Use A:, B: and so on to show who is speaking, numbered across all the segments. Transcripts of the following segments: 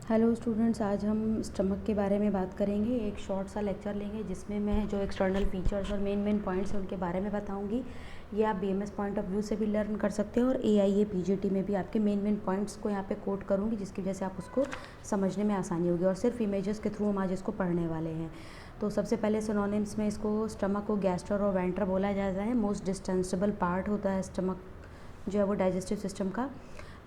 A: Hello students, आज हम stomach के बारे में बात करेंगे। एक शॉर्ट सा लेक्चर लेंगे जिसमें मैं जो एक्सटर्नल फीचर्स और मेन पॉइंट्स हैं उनके बारे में बताऊंगी। ये आप बीएमएस पॉइंट ऑफ व्यू से भी लर्न कर सकते हैं और एआईए पीजीटी में भी आपके मेन पॉइंट्स को यहाँ पे कोट करूँगी, जिसकी वजह से आप उसको समझने में आसानी होगी। और सिर्फ इमेजेस के थ्रू हम आज इसको पढ़ने वाले हैं। तो सबसे पहले सिनोनिम्स में इसको स्टमक को गैस्ट्रो और वेंट्रा बोला जाता है। मोस्ट डिस्टेंसिबल पार्ट होता है स्टमक जो है वो डाइजेस्टिव सिस्टम का।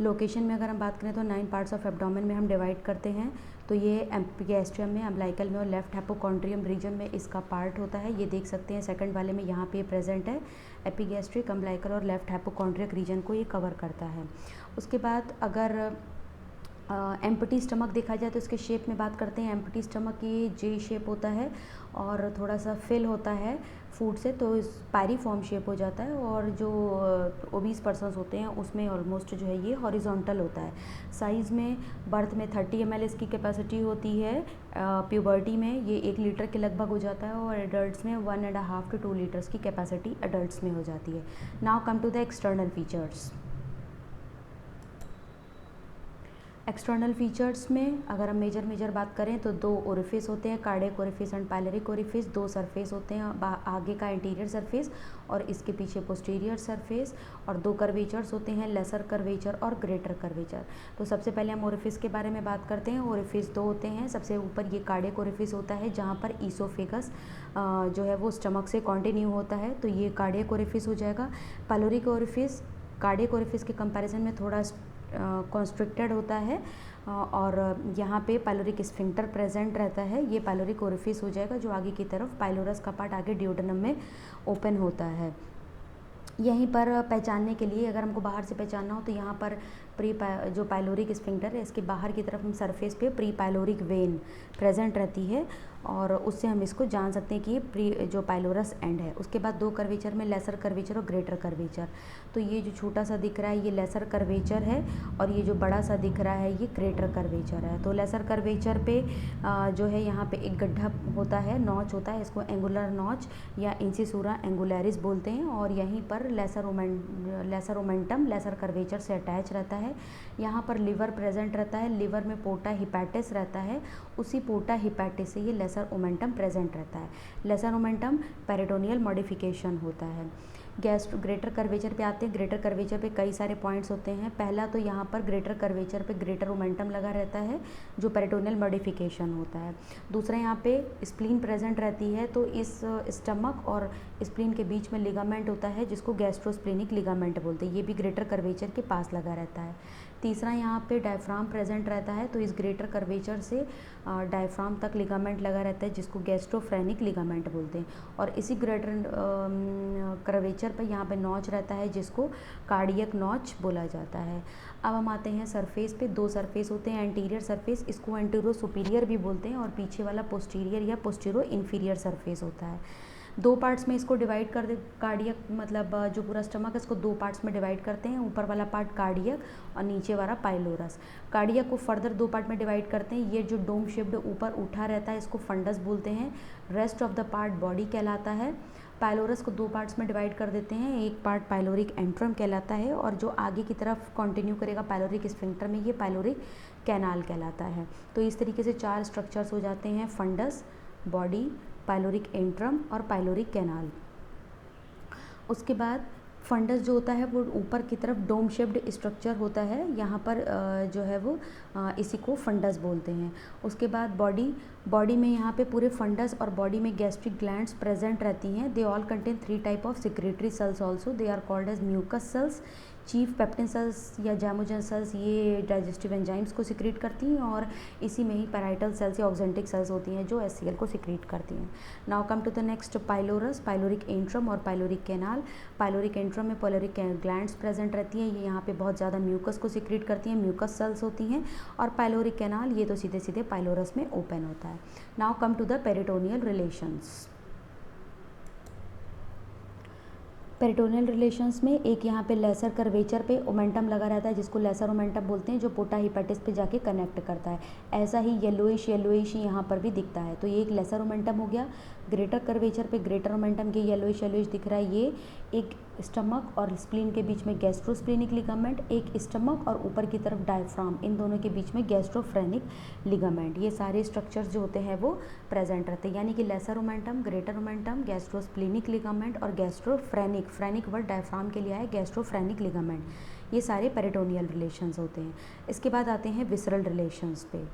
A: लोकेशन में अगर हम बात करें तो 9 पार्ट्स ऑफ एब्डोमेन में हम डिवाइड करते हैं। तो ये एपिगैस्ट्रियम में, अम्बिलिकल में और लेफ्ट हाइपोकॉन्ड्रियम रीजन में इसका पार्ट होता है। ये देख सकते हैं सेकंड वाले में, यहाँ पे प्रेजेंट है। एपिगैस्ट्रिक, अम्बिलिकल और लेफ्ट हाइपोकॉन्ड्रियक रीजन को ये कवर करता है। उसके बाद अगर एम्प्टी स्टमक देखा जाए तो इसके शेप में बात करते हैं। एम्प्टी स्टमक ये जे शेप होता है और थोड़ा सा फिल होता है फूड से, तो इस पायरीफॉर्म शेप हो जाता है। और जो ओबीस पर्सन्स होते हैं उसमें ऑलमोस्ट जो है ये हॉरिजॉन्टल होता है। साइज़ में बर्थ में 30 ml इसकी कैपेसिटी होती है। प्यूबर्टी में ये 1 लीटर के लगभग हो जाता है और एडल्ट्स में 1.5 to 2 लीटर्स की कैपेसिटी एडल्ट्स में हो जाती है। Now come to the external features. External features में अगर हम मेजर बात करें तो 2 ओरिफिस होते हैं, cardiac orifice and pyloric orifice. 2 surface होते हैं, आगे का इंटीरियर सरफेस और इसके पीछे पोस्टीरियर सरफेस। और 2 कर्वेचर्स होते हैं, लेसर कर्वेचर और ग्रेटर कर्वेचर। तो सबसे पहले हम ओरिफिस के बारे में बात करते हैं। ओरिफिस 2 होते हैं। सबसे ऊपर ये कार्डियक ओरिफिस होता है जहाँ पर ईसोफेगस जो है वो स्टमक से कॉन्टिन्यू होता है, तो ये कार्डियक ओरिफिस हो जाएगा। पायलोरिक ओरिफिस कार्डियक ओरिफिस के कंपैरिजन में थोड़ा कॉन्स्ट्रिक्टेड होता है और यहाँ पे पायलोरिक स्फिंक्टर प्रेजेंट रहता है। ये पायलोरिक ओरिफिस हो जाएगा जो आगे की तरफ पाइलोरस का पार्ट आगे ड्यूडेनम में ओपन होता है। यहीं पर पहचानने के लिए अगर हमको बाहर से पहचानना हो तो यहाँ पर जो पायलोरिक स्फिंक्टर है इसके बाहर की तरफ हम सरफेस पे प्री पायलोरिक वेन प्रेजेंट रहती है और उससे हम इसको जान सकते हैं कि ये प्री जो पाइलोरस एंड है। उसके बाद 2 कर्वेचर में लेसर कर्वेचर और ग्रेटर कर्वेचर। तो ये जो छोटा सा दिख रहा है ये लेसर कर्वेचर है और ये जो बड़ा सा दिख रहा है ये ग्रेटर कर्वेचर है। तो लेसर कर्वेचर पे जो है यहाँ पे एक गड्ढा होता है, नॉच होता है, इसको एंगुलर नॉच या इंसिसूरा एंगुलरिस बोलते हैं। और यहीं पर लेसर ओमेंटम लेसर कर्वेचर से अटैच रहता है। यहाँ पर लिवर प्रेजेंट रहता है, लिवर में पोर्टा हिपैटिस रहता है, उसी पोर्टा हिपैटिस से ये लेसर ओमेंटम प्रेजेंट रहता है। लेसर ओमेंटम पेरिटोनियल मॉडिफिकेशन होता है। ग्रेटर कर्वेचर पे आते हैं। ग्रेटर कर्वेचर पे कई सारे पॉइंट्स होते हैं। पहला तो यहाँ पर ग्रेटर कर्वेचर पे ग्रेटर ओमेंटम लगा रहता है जो पेरिटोनियल मॉडिफिकेशन होता है। दूसरा यहाँ पे स्प्लीन प्रेजेंट रहती है, तो इस स्टमक और स्प्लीन के बीच में लिगामेंट होता है जिसको गैस्ट्रोस्प्लेनिक लिगामेंट बोलते हैं, ये भी ग्रेटर कर्वेचर के पास लगा रहता है। तीसरा यहाँ पे डायफ्राम प्रेजेंट रहता है, तो इस ग्रेटर कर्वेचर से डायफ्राम तक लिगामेंट लगा रहता है जिसको गैस्ट्रोफ्रेनिक लिगामेंट बोलते हैं। और इसी ग्रेटर कर्वेचर पर यहाँ पे नॉच रहता है जिसको कार्डियक नॉच बोला जाता है। अब हम आते हैं सरफेस पे। 2 सरफेस होते हैं, एंटीरियर सरफेस, इसको एंटीरो सुपीरियर भी बोलते हैं, और पीछे वाला पोस्टीरियर या पोस्टीरो इन्फीरियर सरफेस होता है। 2 पार्ट्स में इसको डिवाइड कर दे। कार्डियक मतलब जो पूरा स्टमक है इसको 2 पार्ट्स में डिवाइड करते हैं। ऊपर वाला पार्ट कार्डियक और नीचे वाला पाइलोरस। कार्डियक को फर्दर 2 पार्ट में डिवाइड करते हैं। ये जो डोम शेप्ड ऊपर उठा रहता है इसको फंडस बोलते हैं। Rest of the part body कहलाता है। पाइलोरस को 2 पार्ट्स में डिवाइड कर देते हैं। एक पार्ट पाइलोरिक एंट्रम कहलाता है और जो आगे की तरफ कंटिन्यू करेगा पाइलोरिक स्फिंक्टर में, ये पाइलोरिक कैनाल कहलाता है। तो इस तरीके से 4 स्ट्रक्चर्स हो जाते हैं, फंडस, बॉडी, पाइलोरिक एंट्रम और पाइलोरिक कैनाल। उसके बाद फंडस जो होता है वो ऊपर की तरफ डोम शेप्ड स्ट्रक्चर होता है, यहाँ पर जो है वो इसी को फंडस बोलते हैं। उसके बाद बॉडी में यहाँ पे पूरे फंडस और बॉडी में गैस्ट्रिक ग्लैंड्स प्रेजेंट रहती हैं। They all contain 3 type of secretory cells also. They are called as mucous cells, chief peptic cells या जैमोजन सेल्स, ये डाइजेस्टिव एंजाइम्स को सिक्रीट करती हैं और इसी में ही पैराइटल सेल्स या ऑक्जेंटिक सेल्स होती हैं जो एचसीएल को सिक्रीट करती हैं। Now come to the next, pylorus, pyloric antrum और पाइलोरिक कैनाल। पाइलोरिक एंट्रम में पाइलोरिक ग्लैंड्स प्रेजेंट रहती हैं, ये यहाँ पे बहुत ज़्यादा म्यूकस को सिक्रीट करती हैं, म्यूकस सेल्स होती हैं। और पाइलोरिक कैनाल ये तो सीधे सीधे पाइलोरस में ओपन होता है। Now come to the peritoneal relations. Peritoneal relations में एक यहाँ पे लेसर कर्वेचर पे ओमेंटम लगा रहता है जिसको लेसर ओमेंटम बोलते हैं, जो पोर्टा हिपैटिस पे जाके कनेक्ट करता है। ऐसा ही येलोइश यहाँ पर भी दिखता है। तो ये एक लेसर ओमेंटम हो गया। ग्रेटर कर्वेचर पे ग्रेटर ओमेंटम के येलोइश दिख रहा है, ये एक स्टमक और स्प्लीन के बीच में गैस्ट्रोस्प्लीनिक लिगामेंट, एक स्टमक और ऊपर की तरफ डायफ्राम, इन दोनों के बीच में गैस्ट्रोफ्रेनिक लिगामेंट। ये सारे स्ट्रक्चर्स जो होते हैं वो प्रेजेंट रहते हैं, यानी कि lesser omentum, greater omentum, gastrosplenic ligament और गैस्ट्रोफ्रेनिक, फ्रेनिक वर्ड डायफ्राम के लिए आया, गैस्ट्रोफ्रेनिक लिगामेंट, ये सारे पेरिटोनियल रिलेशंस होते हैं। इसके बाद आते हैं विसरल रिलेशंस पे।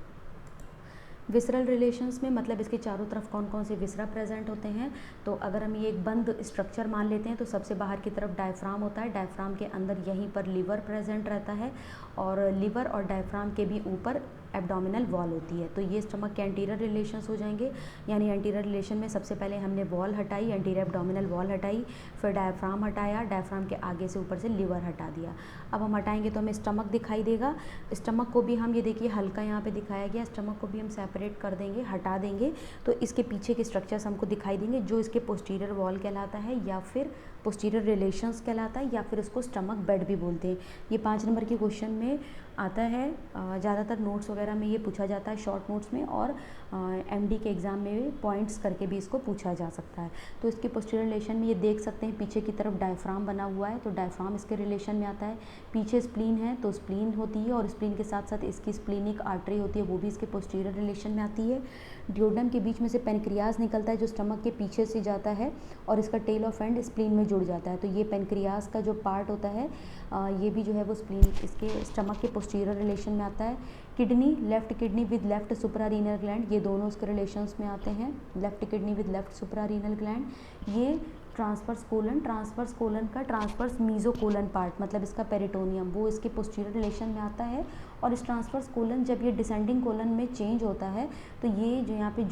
A: विसरल रिलेशंस में मतलब इसके चारों तरफ कौन कौन से विसरा प्रेजेंट होते हैं। तो अगर हम ये एक बंद स्ट्रक्चर मान लेते हैं तो सबसे बाहर की तरफ डायफ्राम होता है, डायफ्राम के अंदर यहीं पर लीवर प्रेजेंट रहता है और लीवर और डायफ्राम के भी ऊपर एब्डोमिनल वॉल होती है। तो ये स्टमक के एंटीरियर रिलेशंस हो जाएंगे, यानी एंटीरियर रिलेशन में सबसे पहले हमने वॉल हटाई, एंटीरियर एब्डोमिनल वॉल हटाई, फिर डायफ्राम हटाया, डायफ्राम के आगे से ऊपर से लीवर हटा दिया। अब हम हटाएंगे तो हमें स्टमक दिखाई देगा। स्टमक को भी हम, ये देखिए हल्का यहाँ पे दिखाया गया, स्टमक को भी हम सेपरेट कर देंगे, हटा देंगे, तो इसके पीछे के स्ट्रक्चर्स हमको दिखाई देंगे, जो इसके पोस्टीरियर वॉल कहलाता है या फिर पोस्टीरियर रिलेशंस कहलाता है या फिर उसको स्टमक बेड भी बोलते हैं। ये 5 नंबर के क्वेश्चन में आता है, ज़्यादातर नोट्स वगैरह में ये पूछा जाता है, शॉर्ट नोट्स में, और एमडी के एग्ज़ाम में भी पॉइंट्स करके भी इसको पूछा जा सकता है। तो इसके पोस्टीरियर रिलेशन में ये देख सकते हैं, पीछे की तरफ डायफ्राम बना हुआ है, तो डायफ्राम इसके रिलेशन में आता है। पीछे स्प्लीन है तो स्प्लीन होती है, और स्प्लीन के साथ साथ इसकी स्प्लीनिक आर्टरी होती है, वो भी इसके पोस्टीरियर रिलेशन में आती है। ड्यूोडेनम के बीच में से पेनक्रियाज निकलता है जो स्टमक के पीछे से जाता है और इसका टेल ऑफ एंड स्प्लीन में जुड़ जाता है। तो ये पेनक्रियाज का जो पार्ट होता है ये भी जो है वो स्प्लीन इसके स्टमक के पोस्टीरियर रिलेशन में आता है। Kidney, left kidney with left suprarenal gland, ये दोनों उसके रिलेशंस में आते हैं। Left kidney with left suprarenal gland, ये ट्रांसवर्स कोलन का ट्रांसवर्स मीजोकोलन पार्ट, मतलब इसका पेरिटोनियम, वो इसके पोस्टीरियर रिलेशन में आता है। और इस ट्रांसवर्स कोलन जब ये डिसेंडिंग कोलन में चेंज होता है तो ये जो यहाँ पे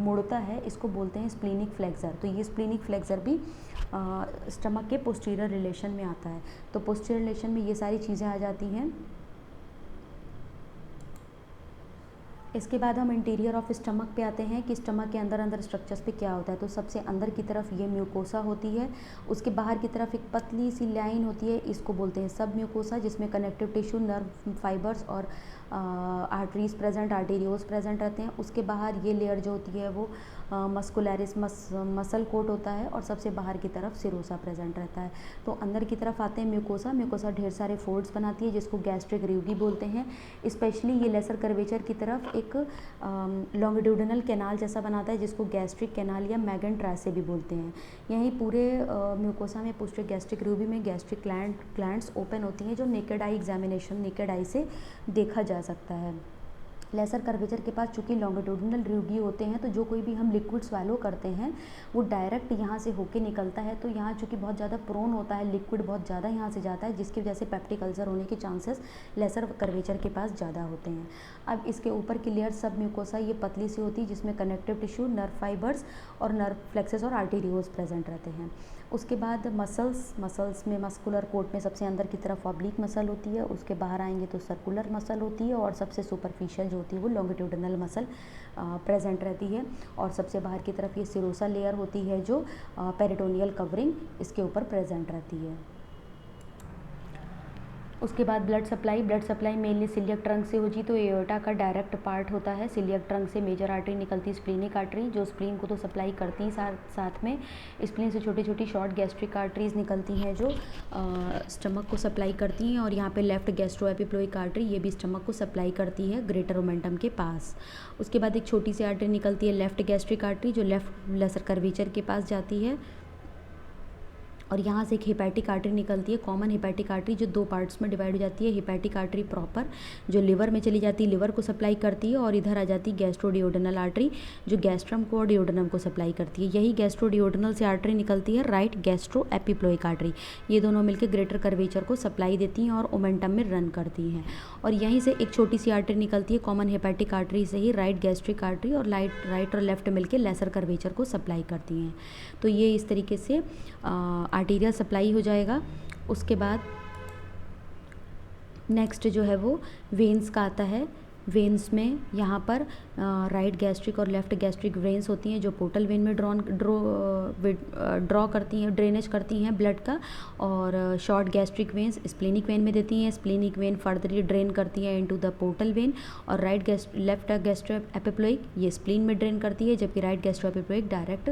A: मुड़ता है, इसको बोलते हैं स्प्लीनिक फ्लेक्सर। तो ये स्प्लीनिक फ्लेक्सर भी स्टमक के पोस्टीरियर रिलेशन में आता है। तो पोस्टीरियर रिलेशन में ये सारी चीज़ें आ जाती हैं। इसके बाद हम इंटीरियर ऑफ स्टमक पे आते हैं कि स्टमक के अंदर अंदर स्ट्रक्चर्स पे क्या होता है। तो सबसे अंदर की तरफ ये म्यूकोसा होती है, उसके बाहर की तरफ एक पतली सी लाइन होती है, इसको बोलते हैं सब म्यूकोसा, जिसमें कनेक्टिव टिश्यू, नर्व फाइबर्स और आर्टरीज प्रेजेंट, आर्टेरियोज प्रेजेंट रहते हैं। उसके बाहर ये लेयर जो होती है वो मस्कुलरिस मसल कोट होता है, और सबसे बाहर की तरफ सिरोसा प्रेजेंट रहता है। तो अंदर की तरफ आते हैं म्यूकोसा। म्यूकोसा ढेर सारे फोल्ड्स बनाती है जिसको गैस्ट्रिक रिवगी बोलते हैं। स्पेशली ये लेसर कर्वेचर की तरफ एक लॉन्गिट्यूडिनल कैनाल जैसा बनाता है जिसको गैस्ट्रिक कैनाल या मैगन ट्रासे भी बोलते हैं। यहीं पूरे म्यूकोसा में पोस्टीरियर गैस्ट्रिक रिवगी में गैस्ट्रिक ग्लैंड्स ओपन होती हैं जो naked eye examination, naked eye से देखा जा सकता है। लेसर कर्वेचर के पास चूँकि लॉन्गिट्यूडिनल रिवगी होते हैं तो जो कोई भी हम लिक्विड स्वैलो करते हैं वो डायरेक्ट यहाँ से होके निकलता है। तो यहाँ चूँकि बहुत ज़्यादा प्रोन होता है, लिक्विड बहुत ज़्यादा यहाँ से जाता है, जिसकी वजह से पेप्टिक अल्सर होने के चांसेस लेसर कर्वेचर के पास ज़्यादा होते हैं। अब इसके ऊपर की लेयर सब म्यूकोसा ये पतली सी होती है जिसमें कनेक्टिव टिश्यू, नर्व फाइबर्स और नर्व फ्लेक्सेस और आर्टेरियोज प्रेजेंट रहते हैं। उसके बाद मसल्स में मस्कुलर कोट में सबसे अंदर की तरफ ऑब्लिक मसल होती है, उसके बाहर आएंगे तो सर्कुलर मसल होती है, और सबसे सुपरफिशियल जो होती है वो लॉन्गिट्यूडिनल मसल प्रेजेंट रहती है। और सबसे बाहर की तरफ ये सिरोसा लेयर होती है जो पेरिटोनियल कवरिंग इसके ऊपर प्रेजेंट रहती है। उसके बाद blood supply mainly coeliac trunk से होती, तो एओर्टा का डायरेक्ट पार्ट होता है। सिलियक ट्रंक से मेजर आर्टरी निकलती है स्प्लीनिक आर्टरी, जो स्प्लीन को तो सप्लाई करती हैं, साथ में स्प्लीन से छोटी छोटी शॉर्ट गैस्ट्रिक आर्टरीज निकलती हैं जो स्टमक को सप्लाई करती हैं। और यहाँ पे लेफ्ट गैस्ट्रो एपिप्लोइक आर्टरी, ये भी स्टमक को सप्लाई करती है ग्रेटर ओमेंटम के पास। उसके बाद एक छोटी सी आर्टरी निकलती है लेफ्ट गैस्ट्रिक आर्टरी, जो लेफ्ट लेसर कर्वेचर के पास जाती है। और यहाँ से एक हेपेटिक आर्टरी निकलती है, कॉमन हेपेटिक आर्टरी, जो 2 पार्ट्स में डिवाइड हो जाती है। हेपेटिक आर्टरी प्रॉपर जो लिवर में चली जाती है, लिवर को सप्लाई करती है, और इधर आ जाती है गैस्ट्रोडियोडेनल आर्टरी जो गैस्ट्रम को और डियोडेनम को सप्लाई करती है। यही गैस्ट्रोडियोडेनल से आर्टरी निकलती है राइट गैस्ट्रो एपिप्लोइक आर्टरी, ये दोनों मिलकर ग्रेटर कर्वेचर को सप्लाई देती हैं और ओमेंटम में रन करती हैं। और यहीं से एक छोटी सी आर्टरी निकलती है कॉमन हेपेटिक आर्टरी से ही, राइट गैस्ट्रिक आर्टरी, और राइट और लेफ्ट मिलकर लेसर कर्वेचर को सप्लाई करती हैं। तो ये इस तरीके से आर्टीरियल सप्लाई हो जाएगा। उसके बाद नेक्स्ट जो है वो वेन्स का आता है। वेन्स में यहाँ पर राइट गैस्ट्रिक और लेफ़्ट गैस्ट्रिक वेन्स होती हैं जो पोर्टल वेन में ड्रॉ करती हैं, ड्रेनेज करती हैं ब्लड का, और short gastric veins splenic when में देती हैं। स्प्लेनिक वेन फर्दरली ड्रेन करती है इनटू द पोर्टल वेन, और लेफ्ट गैस्ट्रो एपिप्लोइक ये स्प्लीन में ड्रेन करती है, जबकि right gastro epiploic direct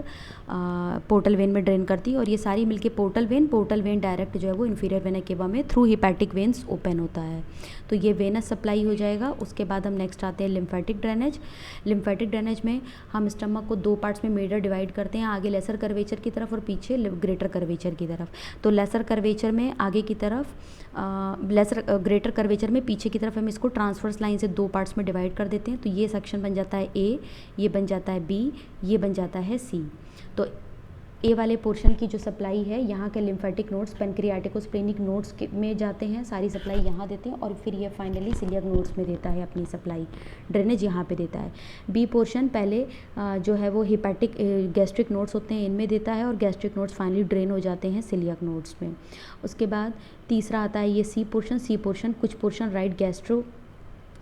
A: portal vein में ड्रेन करती है। और ये सारी मिलके पोर्टल वेन डायरेक्ट जो है वो इन्फीरियर वेना केवा में थ्रू हिपैटिक वेन्स ओपन होता है। तो ये वेनस सप्लाई हो जाएगा। उसके बाद हम नेक्स्ट आते हैं लिम्फेटिक ड्रेनेज। लिम्फेटिक ड्रेनेज में हम स्टमक को 2 पार्ट्स में मेजर डिवाइड करते हैं, आगे लेसर कर्वेचर की तरफ और पीछे ग्रेटर कर्वेचर की तरफ। तो लेसर कर्वेचर में आगे की तरफ, ग्रेटर कर्वेचर में पीछे की तरफ हम इसको ट्रांसवर्स लाइन से 2 पार्ट्स में डिवाइड कर देते हैं। तो ये सेक्शन बन जाता है ए, ये बन जाता है बी, ये बन जाता है सी। तो ए वाले पोर्शन की जो सप्लाई है यहाँ के लिम्फेटिक नोड्स पैनक्रियाटिकोस्प्लेनिक नोड्स में जाते हैं, सारी सप्लाई यहाँ देते हैं, और फिर ये फाइनली सिलियक नोड्स में देता है अपनी सप्लाई, ड्रेनेज यहाँ पे देता है। बी पोर्शन पहले जो है वो हिपैटिक गैस्ट्रिक नोड्स होते हैं इनमें देता है, और गैस्ट्रिक नोड्स फाइनली ड्रेन हो जाते हैं सिलियक नोड्स में। उसके बाद तीसरा आता है ये सी पोर्शन। सी पोर्शन कुछ portion right gastro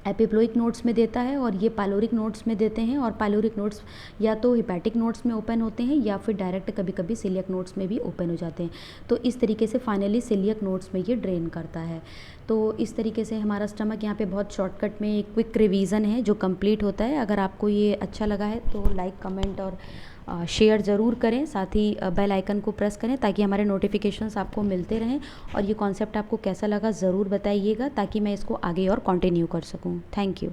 A: epiploic nodes में देता है, और ये पाइलोरिक नोड्स में देते हैं, और पाइलोरिक नोड्स या तो हिपैटिक नोड्स में ओपन होते हैं या फिर डायरेक्ट कभी कभी सिलियक नोड्स में भी ओपन हो जाते हैं। तो इस तरीके से फाइनली सिलियक नोड्स में ये ड्रेन करता है। तो इस तरीके से हमारा स्टमक यहाँ पे बहुत शॉर्टकट में एक क्विक रिवीजन है जो कंप्लीट होता है। अगर आपको ये अच्छा लगा है तो लाइक, कमेंट और शेयर ज़रूर करें, साथ ही बेल आइकन को प्रेस करें ताकि हमारे नोटिफिकेशंस आपको मिलते रहें। और ये कॉन्सेप्ट आपको कैसा लगा ज़रूर बताइएगा ताकि मैं इसको आगे और कंटिन्यू कर सकूं। Thank you.